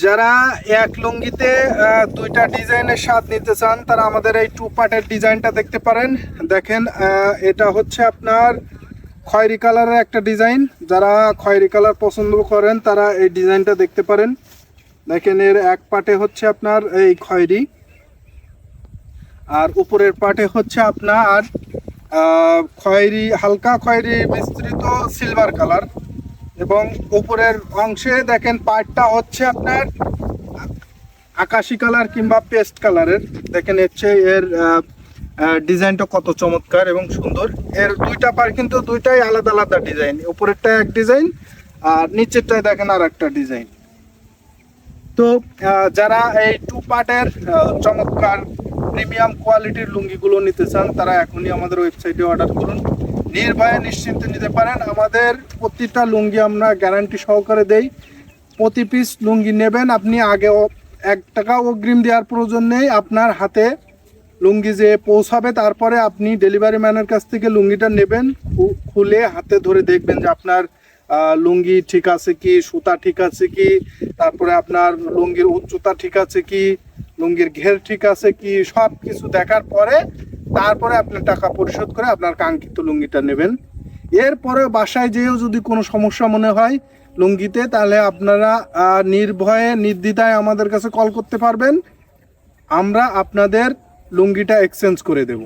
যারা এক লুঙ্গিতে দুইটা ডিজাইনের স্বাদ নিতে চান তারা আমাদের এই 2 পার্টের ডিজাইনটা দেখতে পারেন। দেখেন এটা হচ্ছে আপনার খয়েরি কালারের একটা ডিজাইন। যারা খয়েরি কালার পছন্দ করেন তারা এই ডিজাইনটা দেখতে পারেন। দেখেন এর এক পার্টে হচ্ছে আপনার এই খয়েরি, আর উপরের পার্টে হচ্ছে আপনার খয়েরি, হালকা খয়েরি মিশ্রিত সিলভার কালার, এবং উপরের অংশে দেখেন পার্টটা হচ্ছে আপনার আকাশি কালার কিংবা পেস্ট কালারের। দেখেন হচ্ছে এর ডিজাইনটা কত চমৎকার এবং সুন্দর। এর দুইটা পার্ট কিন্তু দুইটাই আলাদা আলাদা ডিজাইন, উপরেরটা এক ডিজাইন আর নিচেরটায় দেখেন আর একটা ডিজাইন। তো যারা এই 2 পার্টের চমৎকার প্রিমিয়াম কোয়ালিটির লুঙ্গিগুলো নিতে চান তারা এখনই আমাদের ওয়েবসাইটে অর্ডার করুন, নির্ভয়ে নিশ্চিন্তে নিতে পারেন। আমাদের প্রতিটা লুঙ্গি আমরা গ্যারান্টি সহকারে দেই। প্রতি পিস লুঙ্গি নেবেন আপনি আগে 1 টাকা অগ্রিম দেওয়ার প্রয়োজন নেই। আপনার হাতে লুঙ্গি যে পৌঁছাবে তারপরে আপনি ডেলিভারি ম্যানের কাছ থেকে লুঙ্গিটা নেবেন, খুলে হাতে ধরে দেখবেন যে আপনার লুঙ্গি ঠিক আছে কি, সুতা ঠিক আছে কি, তারপরে আপনার লুঙ্গির উচ্চতা ঠিক আছে কি, লুঙ্গির ঘের ঠিক আছে কি, সব কিছু দেখার পরে তারপরে আপনার টাকা পরিশোধ করে আপনার কাঙ্ক্ষিত লুঙ্গিটা নেবেন। এরপরে বাসায় যেয়েও যদি কোনো সমস্যা মনে হয় লুঙ্গিতে, তাহলে আপনারা নির্ভয়ে নির্দ্বিধায় আমাদের কাছে কল করতে পারবেন, আমরা আপনাদের লুঙ্গিটা এক্সচেঞ্জ করে দেব।